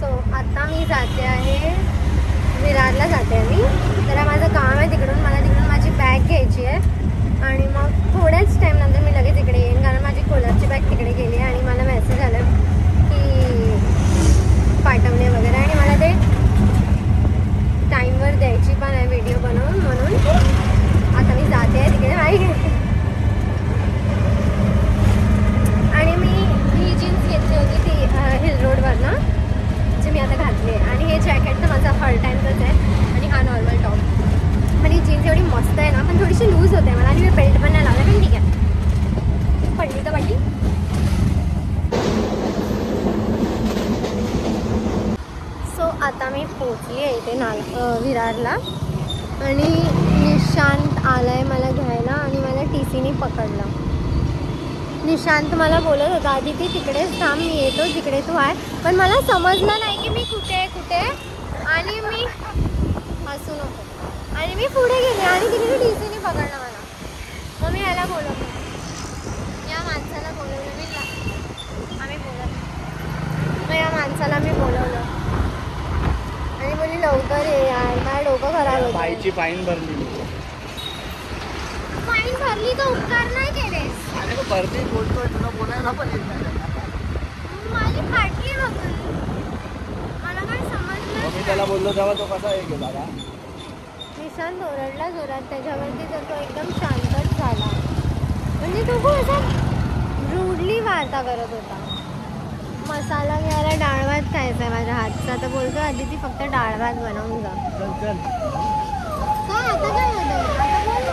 So आता मी जाते आहे विरारला जाते आहे मी. तर माझं काम आहे तिकडून, मला तिकडून माझी बॅग घ्यायची आहे आणि मग थोड्याच टाईम नंतर मी लगेच इकडे येईन, कारण माझी कोल्हापूरची बॅग तिकडे गेली आहे आणि मला मेसेज आला की पाठवणे वगैरे आणि मला ते टाईमवर द्यायची पण आहे व्हिडिओ बनवून, म्हणून आता मी जाते आहे तिकडे. आणि मी ही जीन्स घेतली होती ती हिल रोडवरनं, जी मी आता घातली आहे. आणि हे जॅकेट तर माझा हॉल टाईमचंच आहे आणि हा नॉर्मल टॉप. पण ही जीन्स एवढी मस्त आहे ना, पण थोडीशी लूज होते मला आणि मी बेल्ट पण नाही लावला, पण ठीक आहे, पडली तर पडली. सो आता मी पोचली आहे इथे विरारला आणि निशांत आलाय मला घ्यायला आणि मला TCने पकडलं. निशांत मला बोलत होता आधी ती तिकडेच थांब, मी येतो जिकडे तू आहे, पण मला समजलं नाही की मी कुठे आणि मी हसू नको आणि मी पुढे गेले आणि तिकडे TCने पकडलं मला. मग मी याला बोलवलं, या माणसाला बोलवलं, आम्ही बोलत मग या माणसाला मी बोलवलं आणि बोलली लवकर ये यार, माझं डोकं खराब होतं. बाईची फाईन भरली. फाईन भरली तर उपकार नाही केलेस. अरे तो भरती बोलतोय, तुला बोलायला पण येत नाही. माझी फाटली बघ, मला काय समजलं. मी त्याला बोललो तेव्हा तो कसा आहे दादा. निशांत ओरडला जोरात त्याच्यावरती, तर तो एकदम शांतच झाला. म्हणजे तो खूप असा रूडली वार्ता करत होता. मसाला घ्यायला डाळ भात खायचा आहे माझ्या हातचा, तर बोलतो आधी ती फक्त डाळ भात बनवून जा. चल काय आता काय होतं, आता बोल ना.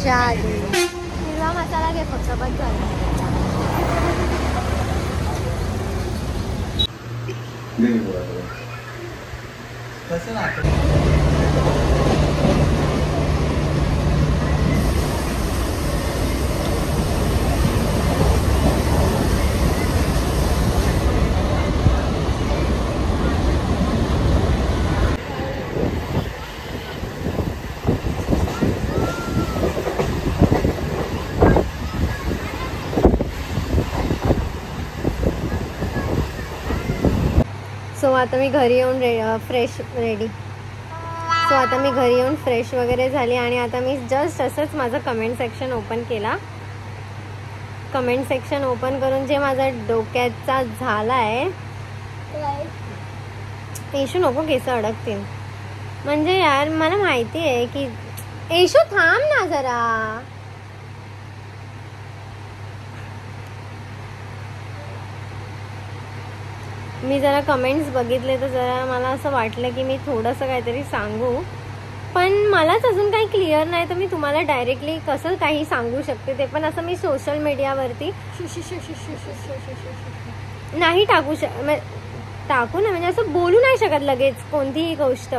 हिरवा मसाला घे फक्त, बस झाला. कसं ना सो आता मी घरी येऊन फ्रेश वगैरे झाली आणि आता मी जस्ट असंच माझं कमेंट सेक्शन ओपन केला. कमेंट सेक्शन ओपन करून जे माझा डोक्याचा झाला आहे, येशू नको केस अडकतील. म्हणजे यार मला माहिती आहे की येशू थांब ना जरा. मी जरा कमेंट्स बघितले तर जरा मला असं वाटलं की मी थोडंसं काहीतरी सांगू, पण मलाच अजून काही क्लिअर नाही, तर मी तुम्हाला डायरेक्टली कसं काही सांगू शकते ते पण असं मी सोशल मीडियावरती नाही टाकू ना, म्हणजे असं बोलू नाही शकत लगेच कोणतीही गोष्ट.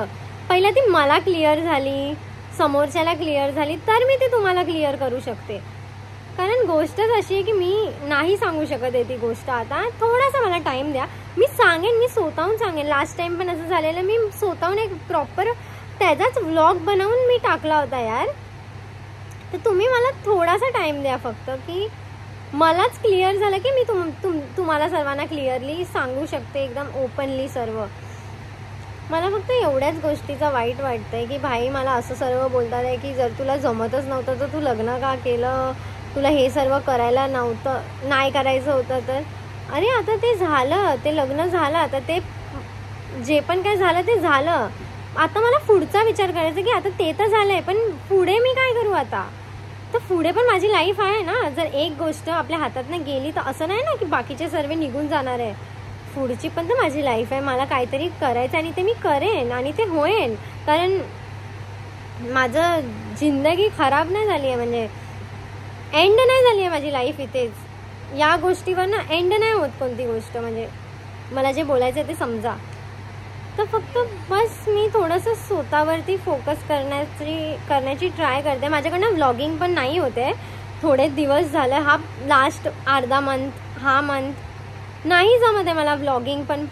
पहिला ती मला क्लिअर झाली, समोरच्याला क्लिअर झाली, तर मी ती तुम्हाला क्लिअर करू शकते. कारण गोष्टच अशी आहे की मी नाही सांगू शकत आहे ती गोष्ट. आता थोडासा मला टाइम द्या, मी सांगेन, मी स्वतःहून सांगेन. लास्ट टाइम पण असं झालेलं, मी स्वतःहून एक प्रॉपर त्याचाच व्लॉग बनवून मी टाकला होता यार. तर तुम्ही मला थोडासा टाइम द्या फक्त, की मलाच क्लिअर झालं की मी तुम्हाला सर्वांना क्लिअरली सांगू शकते एकदम ओपनली सर्व. मला फक्त एवढ्याच गोष्टीचं वाईट वाटतंय की भाई मला असं सर्व बोलतात आहे की जर तुला जमतच नव्हतं तर तू लग्न का केलं, तुला हे सर्व करायला नाही करायचं होतं तर. अरे आता ते झालं, ते लग्न झालं, आता ते जे पण काय झालं ते झालं. आता मला पुढचा विचार करायचा की आता ते तर झालंय, पण पुढे मी काय करू आता. तर पुढे पण माझी लाईफ आहे ना. जर एक गोष्ट आपल्या हातातनं गेली तर असं नाही ना की बाकीचे सर्व निघून जाणार आहे. पुढची पण तर माझी लाईफ आहे, मला काहीतरी करायचं आणि ते मी करेन आणि ते होईल. कारण माझं जिंदगी खराब नाही झाली आहे, म्हणजे एंड नाही झाली आहे माझी लाईफ इथेच. या गोष्टीवर ना एंड नाही होत कोणती गोष्ट. म्हणजे मला जे बोलायचं आहे ते समजा. तर फक्त बस मी थोडंसं स्वतःवरती फोकस करण्याची ट्राय करते. माझ्याकडनं व्लॉगिंग पण नाही होते, थोडे दिवस झाले. हा लास्ट अर्धा मंथ, हा मंथ नाही जमत आहे मला व्लॉगिंग पण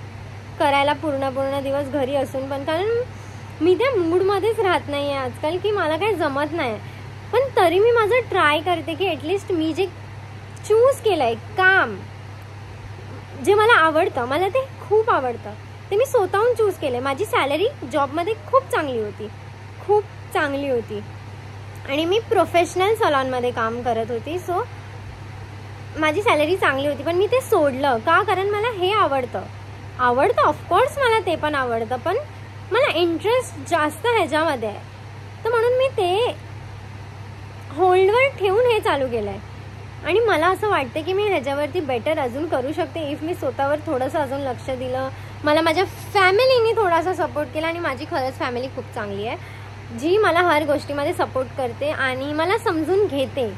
करायला पूर्ण दिवस घरी असून पण. कारण मी त्या मूडमध्येच राहत नाही आहे आजकाल की मला काही जमत नाही. पण पण तरी मी माझं ट्राय करते की ॲटलिस्ट मी जे चूज केलं आहे काम, जे मला आवडतं, मला ते खूप आवडतं, ते मी स्वतःहून चूज केलं आहे. माझी सॅलरी जॉबमध्ये खूप चांगली होती, खूप चांगली होती आणि मी प्रोफेशनल सलॉनमध्ये काम करत होती. सो माझी सॅलरी चांगली होती, पण मी ते सोडलं का? कारण मला हे आवडतं. ऑफकोर्स मला ते पण आवडतं, पण मला इंटरेस्ट जास्त ह्याच्यामध्ये आहे. तर म्हणून मी ते होल्डवर ठेवून हे चालू केलं आहे. आणि मला असं वाटतं की मी ह्याच्यावरती बेटर अजून करू शकते इफ मी स्वतःवर थोडंसं अजून लक्ष दिलं. मला माझ्या फॅमिलीने थोडासा सपोर्ट केला आणि माझी खरंच फॅमिली खूप चांगली आहे, जी मला हर गोष्टीमध्ये सपोर्ट करते आणि मला समजून घेते.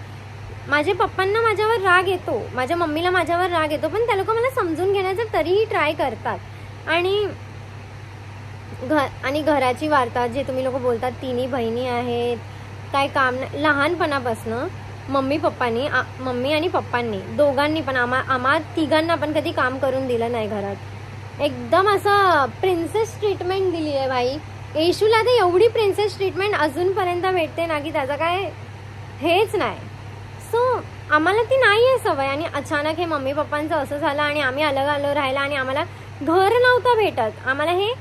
माझ्या पप्पांना माझ्यावर राग येतो, माझ्या मम्मीला माझ्यावर राग येतो, पण त्या लोक मला समजून घेण्याचं तरीही ट्राय करतात. आणि घराची वार्ता जे तुम्ही लोक बोलतात, तिन्ही बहिणी आहेत, काय काम लहानपणापासनं मम्मी आणि पप्पांनी दोघांनी पण आम्हा तिघांना पण कधी काम करून दिलं नाही घरात. एकदम असं प्रिन्सेस ट्रीटमेंट दिली आहे भाई. येशूला तर एवढी प्रिन्सेस ट्रीटमेंट अजूनपर्यंत भेटते ना की त्याचं काय हेच नाही. सो आम्हाला ती नाही आहे सवय. आणि अचानक हे मम्मी पप्पांचं असं झालं आणि आम्ही अलग राहिला आणि आम्हाला घर नव्हतं भेटत आम्हाला हे.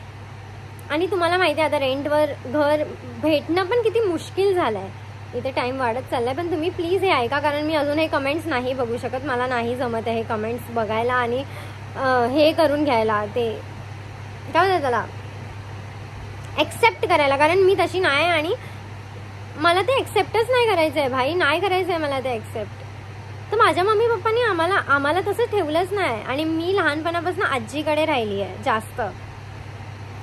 आणि तुम्हाला माहिती आहे आता रेंटवर घर भेटणं पण किती मुश्किल झालं आहे. इथे टाइम वाढत चाललाय, पण तुम्ही प्लीज हे ऐका, कारण मी अजून हे कमेंट्स नाही बघू शकत. मला नाही जमत आहे हे कमेंट्स बघायला आणि हे करून घ्यायला, ते काय होतं त्याला ॲक्सेप्ट करायला, कारण मी तशी नाही आणि मला ते ॲक्सेप्टच नाही करायचं आहे भाई, नाही करायचं आहे मला ते ॲक्सेप्ट. तर माझ्या मम्मी पप्पांनी आम्हाला तसं ठेवलंच नाही. आणि मी लहानपणापासून आजीकडे राहिली आहे जास्त.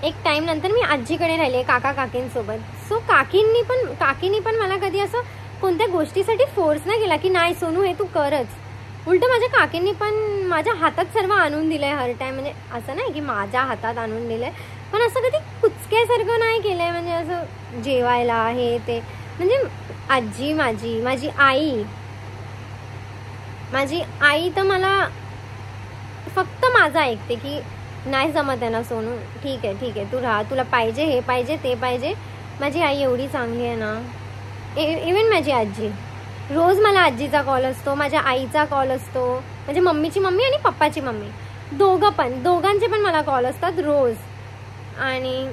एक टाइम नंतर मी आजीकडे राहिली काका काकींसोबत. सो काकींनी पण मला कधी असं कोणत्या गोष्टीसाठी फोर्स नाही केला की नाही सोनू हे तू करच. उलट माझ्या काकींनी पण माझ्या हातात सर्व आणून दिलंय हर टाइम. म्हणजे असं नाही की माझ्या हातात आणून दिलंय, पण असं कधी कुचक्यासारखं नाही केलंय. म्हणजे असं जेवायला हे ते. म्हणजे आजी माझी आई तर मला फक्त माझं ऐकते की नाही जमत आहे ना सोनू, ठीक आहे तू राहा, तुला पाहिजे हे पाहिजे ते पाहिजे. माझी आई एवढी चांगली आहे ना. इवन माझी आजी, रोज मला आजीचा कॉल असतो, माझ्या आईचा कॉल असतो, म्हणजे मम्मीची मम्मी आणि पप्पाची मम्मी दोघांचे पण मला कॉल असतात रोज. आणि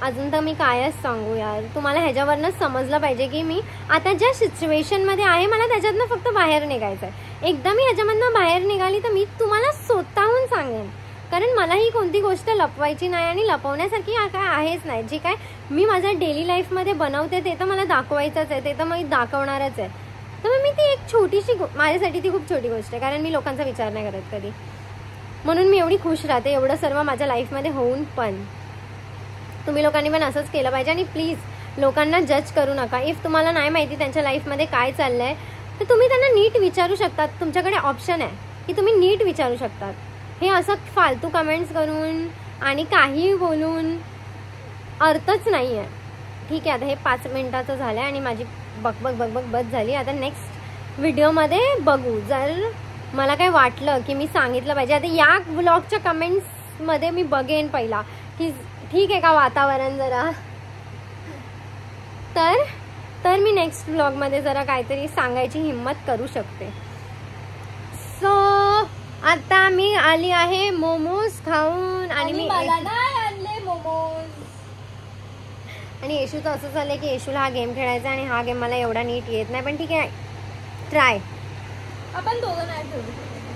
अजून तर मी कायच सांगू यार, तुम्हाला ह्याच्यावरनंच समजलं पाहिजे की मी आता ज्या सिच्युएशनमध्ये आहे मला त्याच्यातनं फक्त बाहेर निघायचं आहे. एकदा मी ह्याच्यामधनं बाहेर निघाली तर मी तुम्हाला स्वतःहून सांगेन, कारण मला ही कोणती गोष्ट लपवायची नाही आणि लपवण्यासारखी काय आहेच नाही. जे काय मी माझ्या डेली लाईफमध्ये बनवते ते तर मला दाखवायचंच आहे, ते तर मी दाखवणारच आहे. तर मी ती एक छोटीशी माझ्यासाठी ती खूप छोटी गोष्ट आहे, कारण मी लोकांचा विचार नाही करत कधी. म्हणून मी एवढी खुश राहते एवढं सर्व माझ्या लाईफमध्ये होऊन. पण तुम्ही लोकांनी पण असंच केलं पाहिजे. आणि प्लीज लोकांना जज करू नका. इफ तुम्हाला नाही माहिती त्यांच्या लाईफमध्ये काय चाललंय तर तुम्ही त्यांना नीट विचारू शकतात. तुमच्याकडे ऑप्शन आहे की तुम्ही नीट विचारू शकतात. हे असं फालतू कमेंट्स करून आणि काही बोलून अर्थच नाही आहे. ठीक आहे, आता हे 5 मिनिटाचं झालं आहे आणि माझी बस झाली. आता नेक्स्ट व्हिडिओमध्ये बघू. जर मला काय वाटलं की मी सांगितलं पाहिजे, आता या ब्लॉगच्या कमेंट्समध्ये मी बघेन पहिला की ठीक आहे का वातावरण जरा, तर मी नेक्स्ट ब्लॉगमध्ये जरा काहीतरी सांगायची हिम्मत करू शकते. सो आता मी आली आहे मोमोज खाऊन आणि मी आणले मोमोज. आणि येशूचं असं झालंय की येशूला हा गेम खेळायचा आणि हा गेम मला एवढा नीट येत नाही, पण ठीक आहे ट्राय. आपण दोघं नाही ठेवू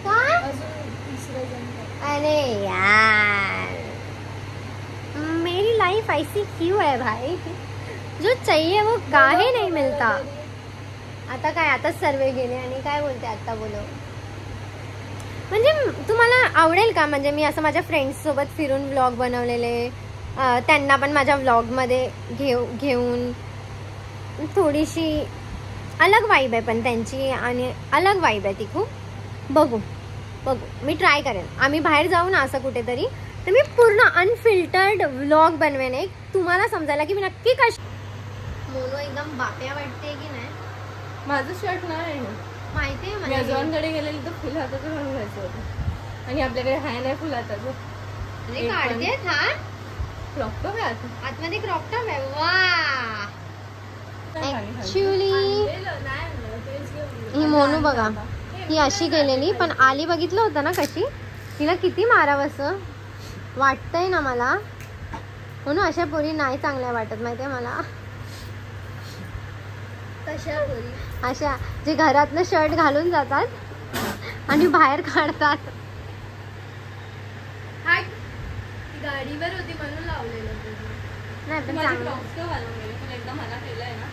का? अजून दुसरं जण. अरे यार, मेरी लाइफ ऐसी क्यों है भाई, जो चाहिए वो काहे नहीं मिलता. आता काय, आता सर्वे गेले आणि काय बोलते आता बोलो. म्हणजे तुम्हाला आवडेल का, म्हणजे मी असं माझ्या फ्रेंड्स सोबत फिरून व्लॉग बनवलेले, त्यांना पण माझ्या व्लॉगमध्ये घेऊन थोडीशी अलग वाईब आहे पण त्यांची, आणि अलग वाईब आहे ती खूप. बघू मी ट्राय करेन. आम्ही बाहेर जाऊ ना असं कुठेतरी, तर मी पूर्ण अनफिल्टर्ड व्लॉग बनवेन एक, तुम्हाला समजायला की मी नक्की कशी. मोनो एकदम बाप्या वाटते की नाही. माझं शर्ट नाही माहिती आहे मी मला. अजूनकडे गेलेली तर फुल हाताचं घालून घ्यायचं होतं आणि आपल्याकडे हाय नाही फुल हाताचं. अरे काढते हा क्रॉप टॉप आहे आता. आतमध्ये क्रॉप टॉप आहे. वा ऍक्च्युली ही मोनू बघा, ही अशी गेलेली पण आली, बघितलं होतं ना कशी, तिला किती मारावंसं वाटतंय ना मला. म्हणून अशा पोरी नाही चांगल्या वाटत माहितीये मला. कशा पोरी? अशा जे घरातलं शर्ट घालून जातात आणि बाहेर काढतात. गाडीवर होती म्हणून लावलेलं नाही पण माझे चांगलं. ब्लाऊज का घालून गेले? पण एकदा मला केलंय ना.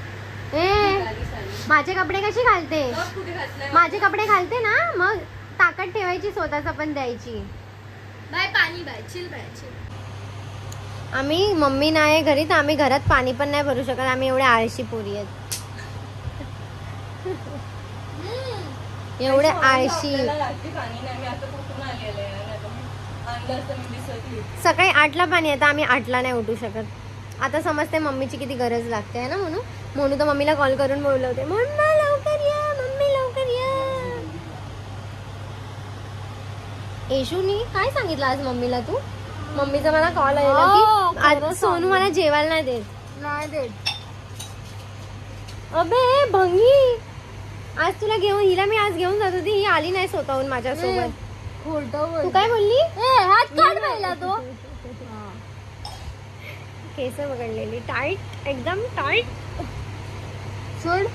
माझे कपडे कसे घालते, बघ कुठे घातलंय. माझे कपडे घालते ना, मग ताकद ठेवायची, स्वतःच पण द्यायची. बाय पाणी बाय चिल बाय चिल. आम्ही मम्मी नाही घरी तर आम्ही घरात पाणी पण नाही भरू शकत. आम्ही एवढे आळशी पोरी आहेत, एवढे आळशी. सकाळी 8ला पाणी येतं, आम्ही 8ला नाही उठू शकत. आता समजते मम्मीची किती गरज लागते आहे ना. म्हणून तर मम्मीला कॉल करून बोलवते, मम्मा लवकर या, मम्मी लवकर या. येशूनी काय सांगितलं आज मम्मीला तू? मम्मीचा मला कॉल आलेला की आज सोनू मला जेवायला नाही देत. अबे भंगी, आज तुला घेऊन, हिला मी आज घेऊन जात होती, ही आली नाही स्वतःहून माझ्यासोबत. तू काय बोलली? हात काढ पहिला तो. केस पकडलेली टाईट, एकदम टाईट. सोड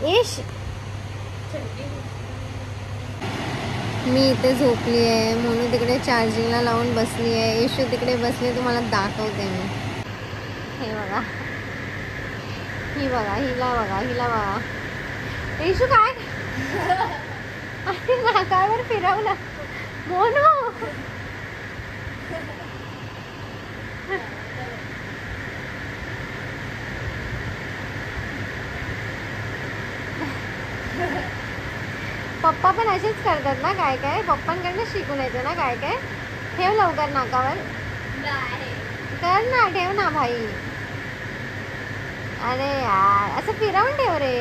येश. मी इथे झोपली आहे, म्हणून तिकडे चार्जिंगला लावून बसली आहे. येशू तिकडे बसले, तुम्हाला दाखवते मी. हे बघा, ही बघा, हिला बघा, हिला बघा. येशू काय नाकावर फिरवलं मोनू. पप्पा पण असेच करतात ना, काय काय पप्पांकडनं शिकून येते ना काय काय. ठेव लवकर नाकावर, कर ना, ठेव ना भाई. अरे यार, असं फिरवून ठेव रे.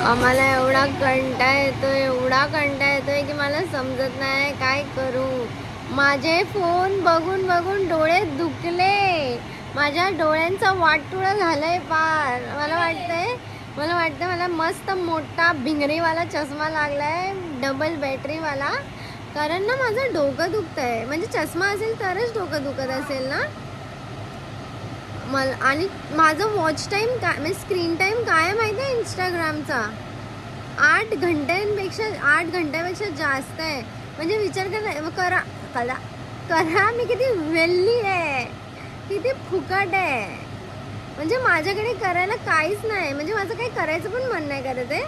आम्हाला एवढा कंटाळा येतोय, एवढा कंटाळा येतोय की मला समजत नाही काय करू. माझे फोन बघून बघून डोळे दुखले, माझ्या डोळ्यांचा वाटोळं झालंय फार. मला वाटतंय मला मस्त मोठा भिंगरीवाला चष्मा लागलाय, डबल बॅटरीवाला. कारण ना माझं डोकं दुखतंय. म्हणजे चष्मा असेल तरच डोकं दुखत असेल ना. मला आणि माझं वॉच टाईम काय, म्हणजे स्क्रीन टाईम काय आहे माहिती आहे इंस्टाग्रामचा, 8 घंट्यापेक्षा जास्त आहे. म्हणजे विचार करा मी किती वेल्ली आहे, किती फुकट आहे. म्हणजे माझ्याकडे करायला काहीच नाही. म्हणजे माझं काही करायचं पण मन नाही करत आहे.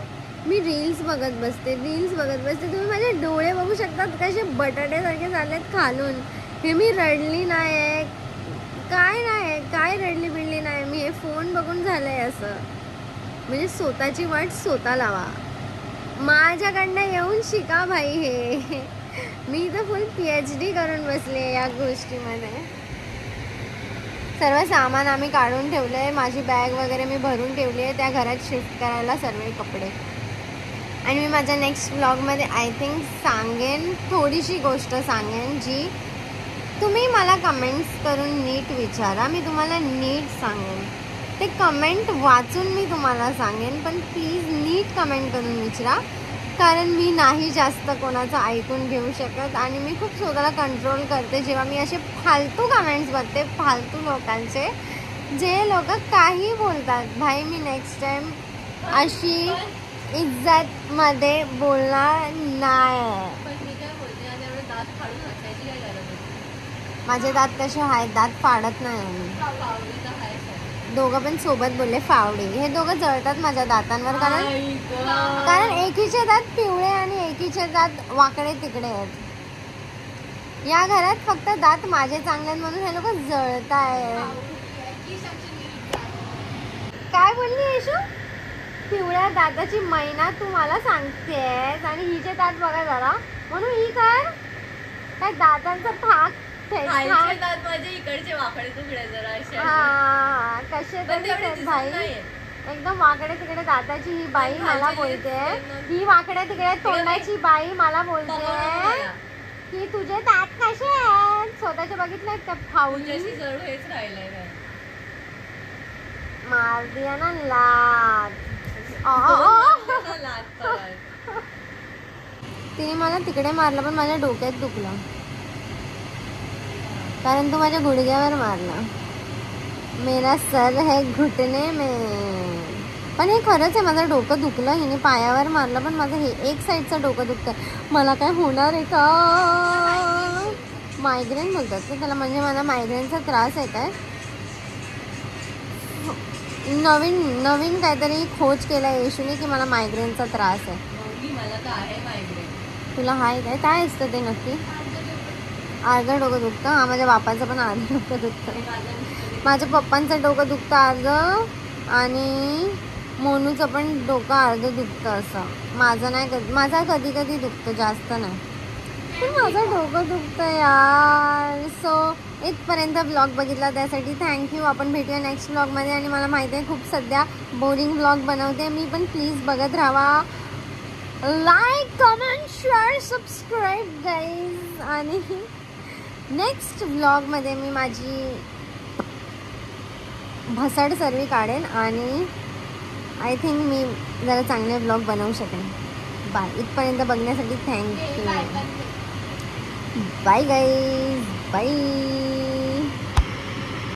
मी रील्स बघत बसते. तुम्ही माझे डोळे बघू शकतात कसे बटाट्यासारखे झालेत खालून. हे मी रडली नाही, काय रडली बिडली नाही मी. हे फोन बघून झालंय असं. म्हणजे स्वतःची वाट स्वतः लावा. माझ्याकडनं येऊन शिका भाई. हे मी तर फुल PhD करून बसले या गोष्टीमध्ये. सर्व सामान आम्ही काढून ठेवलंय. माझी बॅग वगैरे मी भरून ठेवली आहे त्या घरात शिफ्ट करायला, सर्व कपडे. आणि मी माझ्या नेक्स्ट व्लॉगमध्ये आय थिंक सांगेन, थोडीशी गोष्ट सांगेन जी तुम्ही मला कमेंट्स करून नीट विचारा. मी तुम्हाला नीट सांगेन. ते कमेंट वाचून मी तुम्हाला सांगेन, पण प्लीज नीट कमेंट करून विचारा. कारण मी नाही जास्त कोणाचं ऐकून घेऊ शकत. आणि मी खूप स्वतःला कंट्रोल करते जेव्हा मी असे फालतू कमेंट्स बघते, फालतू लोकांचे, जे लोक काही बोलतात. भाई मी नेक्स्ट टाइम अशी इज्जतमध्ये बोलणार नाही. माझे दात कसे आहेत, दात फाडत नाही. दोघं पण सोबत बोलले फावडे. हे दोघं जळतात माझ्या दातांवर, कारण एकीचे दात पिवळे आणि एकीचे दात वाकडे तिकडे आहेत. या घरात फक्त दात माझे चांगले आहेत म्हणून हे लोक जळताय. काय बोलली येशू? पिवळ्या दाताची मैना तू मला सांगतेस आणि हिचे दात बघा जरा. म्हणून ही काय दातांचा थाक दात माझे इकडचे वाकडे तुकडे जरा असे. हा कसे तरी भाई. एकदम वाकडे तिकडे दाताची ही बाई मला बोलते, ही वाकड्या तिकडे तोंडाची बाई मला बोलते की तुझे दात कसे आहेत. स्वतःचे बघितले त्या फावली जड हेच राहिलंय काय. मार दिया ना लात. तिने मला तिकडे मारलं पण माझ्या डोक्यात दुखलं, कारण तू माझ्या गुडघ्यावर मारला. मेरा सर है घुटने में. पण हे खरंच आहे, माझं डोकं दुखलं. हिने पायावर मारलं पण माझं हे एक साईडचं डोकं दुखतं. मला काय होणार आहे का? मायग्रेन बोलतात का त्याला, म्हणजे मला मायग्रेनचा त्रास आहे काय? नवीन काहीतरी खोज केला येशूने की मला मायग्रेनचा त्रास आहे. मला तर आहे मायग्रेन. तुला हाय काय असतं ते नक्की? अर्धं डोकं दुखतं. हा, माझ्या बापाचं पण अर्धं डोकं दुखतं, माझ्या पप्पांचं डोकं दुखतं अर्धं, आणि मोनूचं पण डोकं अर्धं दुखतं. असं माझं नाही, माझा कधी कधी दुखतं, जास्त नाही, पण माझं डोकं दुखतं यार. सो इथपर्यंत ब्लॉग बघितला त्यासाठी थँक्यू. आपण भेटूया नेक्स्ट ब्लॉगमध्ये. आणि मला माहिती आहे खूप सध्या बोरिंग ब्लॉग बनवते मी, पण प्लीज बघत राहा. Like, comment, share, subscribe guys. आणि नेक्स्ट ब्लॉगमध्ये मी माझी भसाड सर्वी काढेन आणि आय थिंक मी जरा चांगले ब्लॉग बनवू शकेन. बाय. इथपर्यंत बघण्यासाठी थँक्यू. Bye guys, bye.